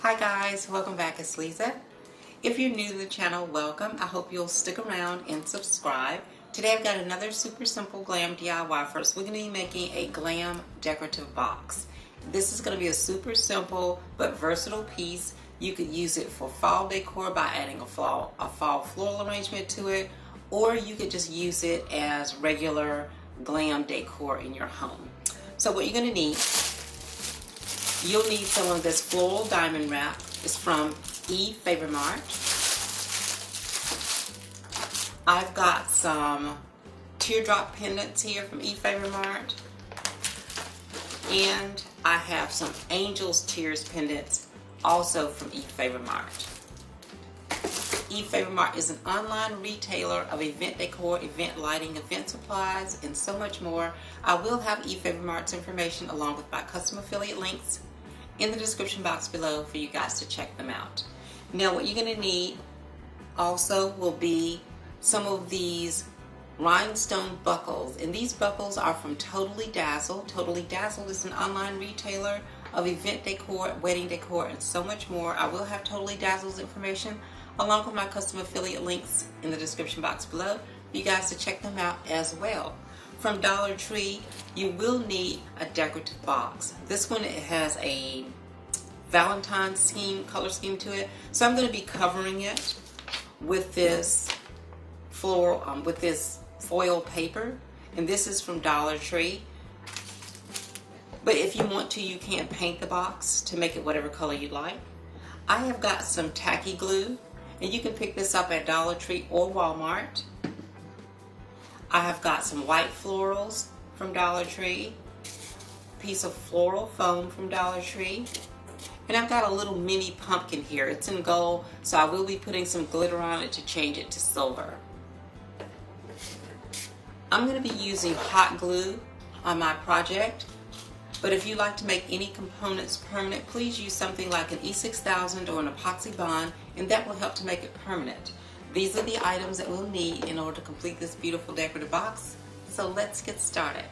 Hi guys, welcome back. It's Lisa. If you're new to the channel, welcome. I hope you'll stick around and subscribe. Today I've got another super simple glam DIY. First, we're going to be making a glam decorative box. This is going to be a super simple but versatile piece. You could use it for fall decor by adding a fall floral arrangement to it, or you could just use it as regular glam decor in your home. So what you're going to need, you'll need some of this floral diamond wrap. It's from Efavormart. I've got some teardrop pendants here from Efavormart. And I have some Angel's Tears pendants also from Efavormart. Efavormart is an online retailer of event decor, event lighting, event supplies, and so much more. I will have Efavormart's information along with my custom affiliate links in the description box below for you guys to check them out. Now what you're going to need also will be some of these rhinestone buckles, and these buckles are from Totally Dazzled. Totally Dazzled is an online retailer of event decor, wedding decor, and so much more. I will have Totally Dazzled's information along with my custom affiliate links in the description box below for you guys to check them out as well. From Dollar Tree, you will need a decorative box. This one, it has a Valentine's scheme, color scheme to it. So I'm going to be covering it with this floral, with this foil paper, and this is from Dollar Tree. But if you want to, you can paint the box to make it whatever color you like. I have got some tacky glue, and you can pick this up at Dollar Tree or Walmart. I have got some white florals from Dollar Tree, piece of floral foam from Dollar Tree, and I've got a little mini pumpkin here. It's in gold, so I will be putting some glitter on it to change it to silver. I'm going to be using hot glue on my project, but if you like to make any components permanent, please use something like an E6000 or an epoxy bond, and that will help to make it permanent. These are the items that we'll need in order to complete this beautiful decorative box. So let's get started.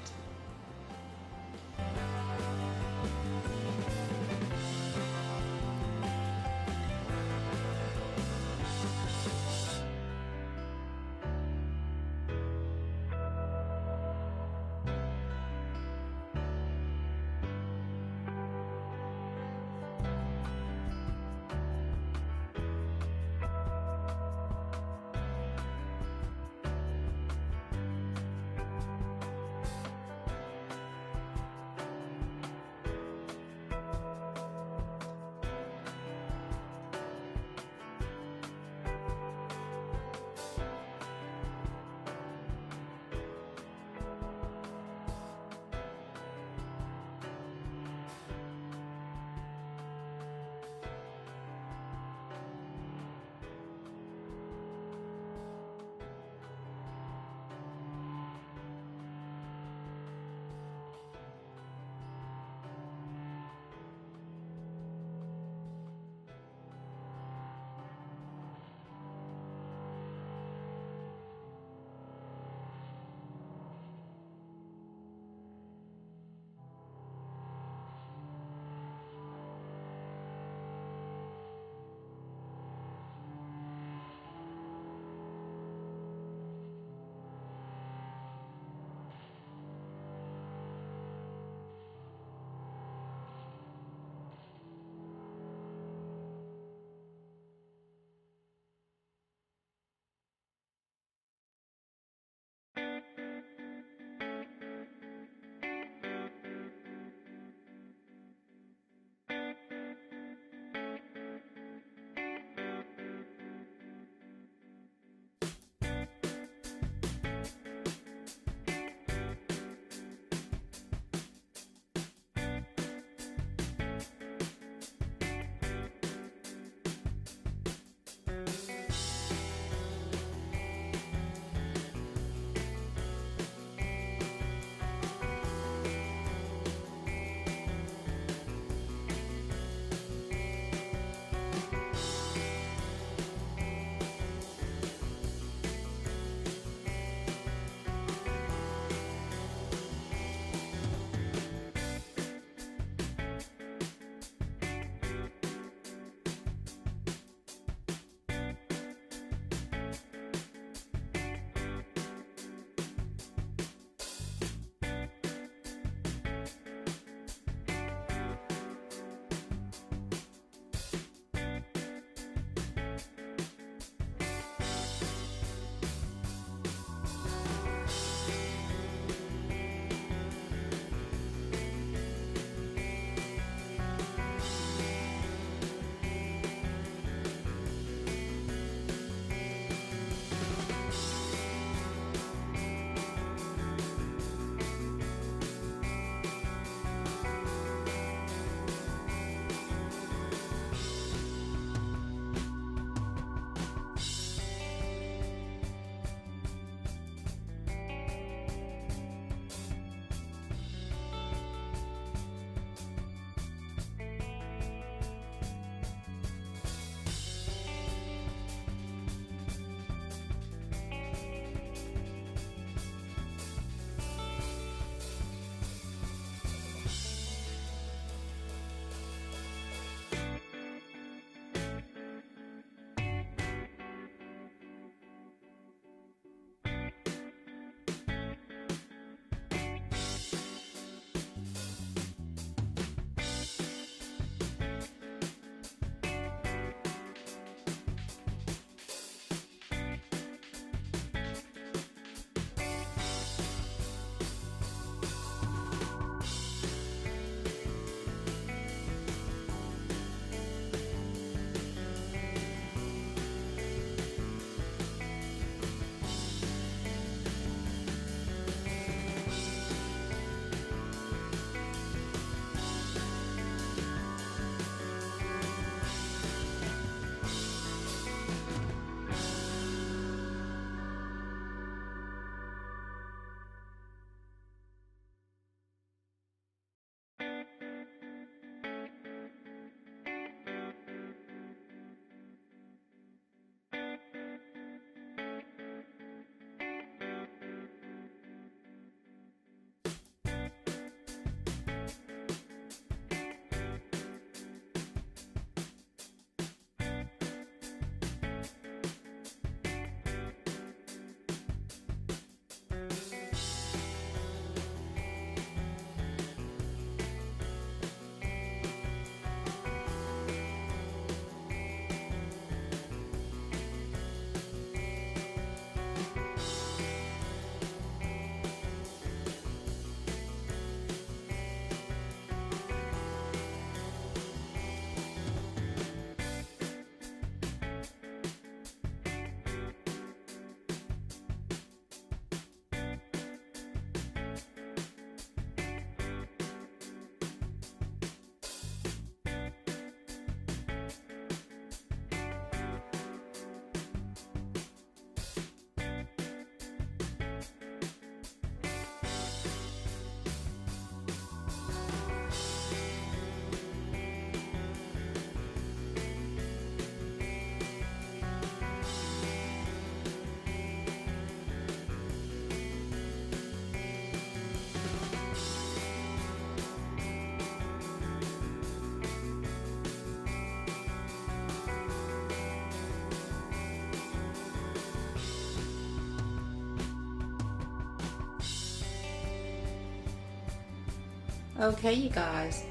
Okay, you guys,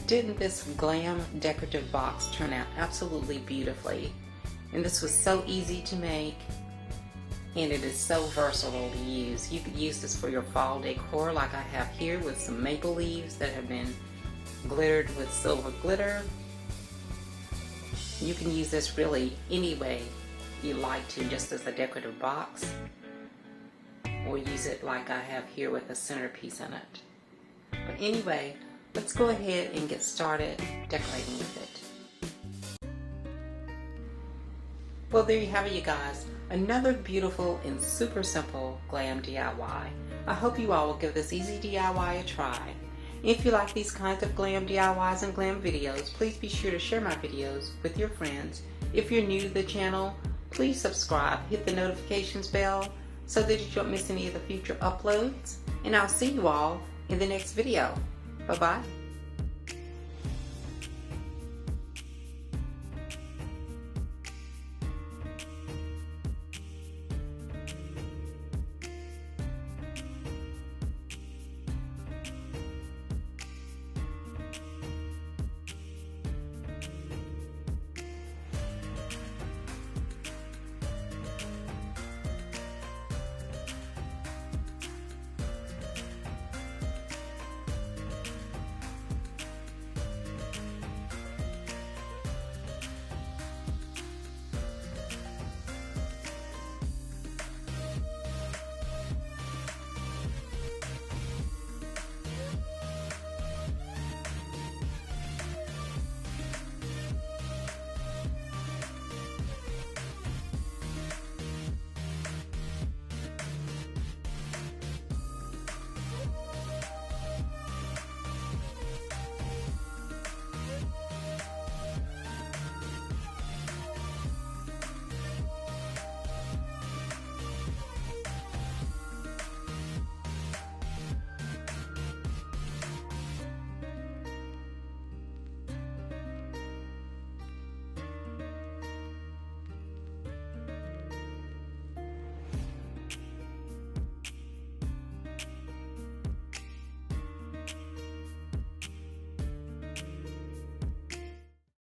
didn't this Glam decorative box turn out absolutely beautifully? And this was so easy to make, and it is so versatile to use. You could use this for your fall decor like I have here with some maple leaves that have been glittered with silver glitter. You can use this really any way you like to, just as a decorative box, or use it like I have here with a centerpiece in it. But anyway, let's go ahead and get started decorating with it. Well, there you have it, you guys. Another beautiful and super simple Glam DIY. I hope you all will give this easy DIY a try. If you like these kinds of Glam DIYs and Glam videos, please be sure to share my videos with your friends. If you're new to the channel, please subscribe, hit the notifications bell so that you don't miss any of the future uploads. And I'll see you all in the next video. Bye-bye.